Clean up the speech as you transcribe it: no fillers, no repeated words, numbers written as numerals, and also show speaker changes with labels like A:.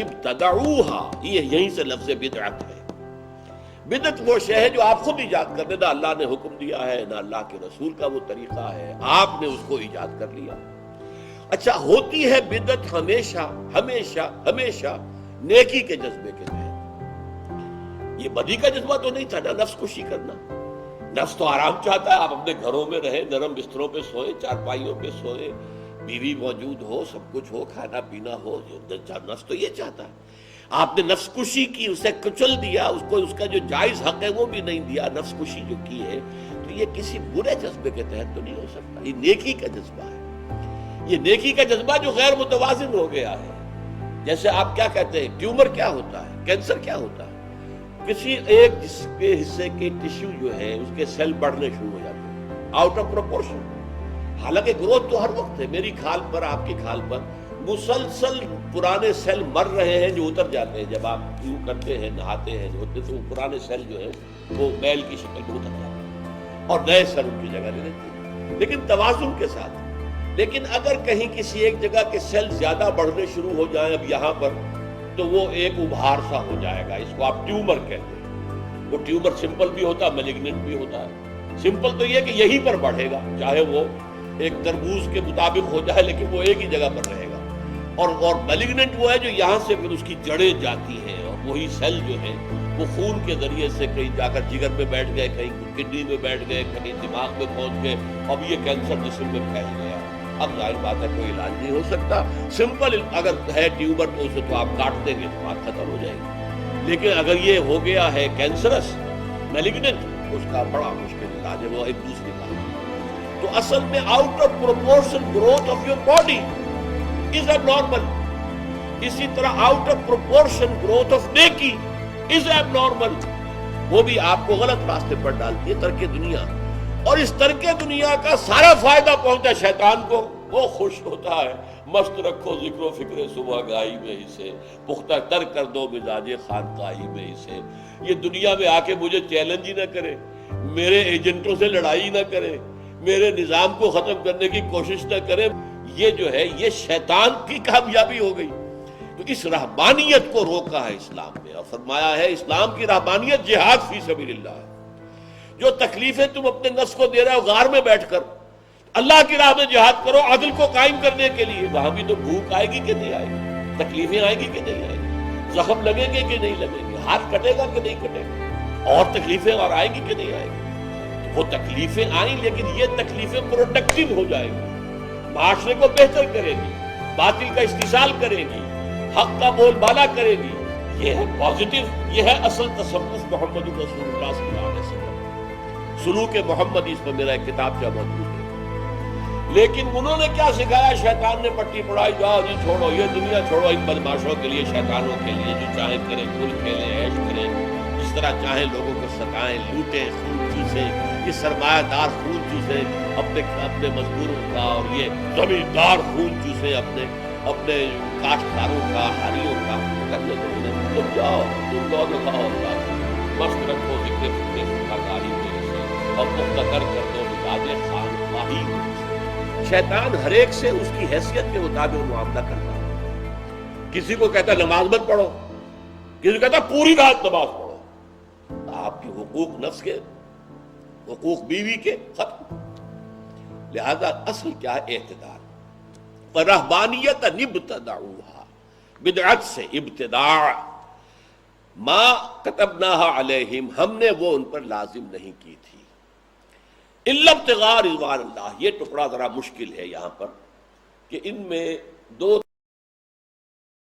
A: ابتدعوها، یہ یہیں سے لفظ بدعت ہے۔ بدعت وہ شے ہے جو آپ خود ایجاد کر دیں، نہ اللہ نے حکم دیا ہے نہ اللہ کے رسول کا وہ طریقہ ہے، آپ نے اس کو ایجاد کر لیا۔ اچھا، ہوتی ہے بدعت ہمیشہ ہمیشہ ہمیشہ نیکی کے جذبے کے تحت۔ یہ بدی کا جذبہ تو نہیں تھا نا، نفس کشی کرنا۔ نفس تو آرام چاہتا ہے، آپ اپنے گھروں میں رہیں، نرم بستروں پہ سوئیں، چارپائیوں پہ سوئیں، بیوی موجود ہو، سب کچھ ہو، کھانا پینا ہو، نفس تو یہ چاہتا ہے۔ آپ نے نفس کشی کی، اسے کچل دیا، اس کو اس کا جو جائز حق ہے وہ بھی نہیں دیا، نفس کشی جو کی ہے، تو یہ کسی برے جذبے کے تحت تو نہیں ہو سکتا، یہ نیکی کا جذبہ ہے۔ یہ نیکی کا جذبہ جو غیر متوازن ہو گیا ہے۔ جیسے آپ کیا کہتے ہیں، ٹیومر کیا ہوتا ہے، کینسر کیا ہوتا ہے؟ کسی ایک جسم کے حصے کے ٹیشو جو ہے اس کے سیل بڑھنے شروع ہو جاتے ہیں آؤٹ آف پروپورشن، حالانکہ گروتھ تو ہر وقت ہے، میری کھال پر، آپ کی کھال پر مسلسل پرانے سیل مر رہے ہیں جو اتر جاتے ہیں، جب آپ یوں کرتے ہیں، نہاتے ہیں، ہوتے تو پرانے سیل جو ہیں وہ میل کی شکل میں اتر جاتے ہیں اور نئے سیل ان کی جگہ لے لیتے ہیں، لیکن توازن کے ساتھ۔ لیکن اگر کہیں کسی ایک جگہ کے سیل زیادہ بڑھنے شروع ہو جائیں اب یہاں پر، تو وہ ایک ابھار سا ہو جائے گا، اس کو آپ ٹیومر کہتے ہیں۔ وہ ٹیومر سمپل بھی ہوتا ہے، میلیگننٹ بھی ہوتا ہے۔ سمپل تو یہ کہ یہیں پر بڑھے گا، چاہے وہ ایک تربوز کے مطابق ہو جائے، لیکن وہ ایک ہی جگہ پر رہے گا۔ اور میلیگننٹ وہ ہے جو یہاں سے پھر اس کی جڑیں جاتی ہیں، اور وہی سیل جو ہے وہ خون کے ذریعے سے کہیں جا کر جگر میں بیٹھ گئے، کہیں کڈنی میں بیٹھ گئے، کہیں دماغ میں پہنچ گئے، اب یہ کینسر جسم میں پھیل گیا۔ اب ظاہر بات ہے کوئی علاج نہیں ہو سکتا۔ سمپل اگر ہے ٹیومر تو اسے تو آپ کاٹ دیں گے تو بات ختم ہو جائے گی، لیکن اگر یہ ہو گیا ہے کینسرس میلیگننٹ، اس کا بڑا مشکل علاج ہے، وہ ایک دوسری بات ہے۔ تو اصل میں out of proportion growth of your body is abnormal, اسی طرح out of proportion growth of نیکی از ایب نارمل، وہ بھی آپ کو غلط راستے پر ڈالتی ہے، ترک دنیا۔ اور اس ترک دنیا کا سارا فائدہ پہنچتا ہے شیطان کو، وہ خوش ہوتا ہے، مست رکھو ذکر و فکر صبح گاہی میں ہی سے، پختہ تر کر دو مزاج خانقاہی میں ہی سے۔ یہ دنیا میں آ کے مجھے چیلنج ہی نہ کرے، میرے ایجنٹوں سے لڑائی نہ کرے، میرے نظام کو ختم کرنے کی کوشش نہ کرے، یہ جو ہے یہ شیطان کی کامیابی ہو گئی۔ تو اس رہبانیت کو روکا ہے اسلام میں، اور فرمایا ہے اسلام کی رہبانیت جہاد فی سبیل اللہ ہے۔ جو تکلیفیں تم اپنے نفس کو دے رہے ہو غار میں بیٹھ کر، اللہ کی راہ میں جہاد کرو عدل کو قائم کرنے کے لیے، وہاں بھی تو بھوک آئے گی کہ نہیں آئے گی، تکلیفیں آئیں گی کہ نہیں آئیں گی، زخم لگیں گے کہ نہیں لگیں گے، ہاتھ کٹے گا کہ نہیں کٹے گا، اور تکلیفیں اور آئیں گی کہ نہیں آئیں گی۔ وہ تکلیفیں آئیں لیکن یہ تکلیفیں پروڈکٹیو ہو جائیں گی، معاشرے کو بہتر کرے گی، باطل کا استحصال کرے گی، حق کا بول بالا کرے گی، یہ ہے پازیٹیو، یہ ہے اصل تصوف محمد رسول اللہ صلی اللہ علیہ وسلم۔ سلوک محمد، اس پر میرا ایک کتابچہ موجود ہے۔ لیکن انہوں نے کیا سکھایا؟ شیطان نے پٹی پڑھائی، جاؤ جی چھوڑو یہ دنیا، چھوڑو ان بدماشوں کے لیے، شیطانوں کے لیے، جو چاہیں کریں، کھل کھیلیں، عیش کریں، جس طرح چاہیں لوگوں کو ستائیں، لوٹیں، خون چوسیں، یہ سرمایہ دار خون چوسیں اپنے مزدوروں کا، اور یہ زمیندار خون چوسیں اپنے کاشتکاروں کا، ہاریوں کا، کرنے کو ملے۔ تم جاؤ، تم دو دکھاؤ، مست رکھو ذکر فکر سکھا گاہی میرے سے، اور مختر کر دو مزاج خانقاہی میں سے۔ شیطان ہر ایک سے اس کی حیثیت کے مطابق معاملہ کرتا ہے۔ کسی کو کہتا ہے نماز مت پڑھو، کسی کو کہتا ہے پوری رات نماز پڑھو۔ آپ کے حقوق نفس کے، حقوق بیوی کے ختم۔ لہذا اصل کیا ہے؟ اعتدال۔ رہبانیت ابتدعوها، بدعت سے ابتداع، ما کتبناها علیہم، ہم نے وہ ان پر لازم نہیں کی تھی، الا ابتغاء رضوان اللہ۔ یہ ٹکڑا ذرا مشکل ہے یہاں پر، کہ ان میں دو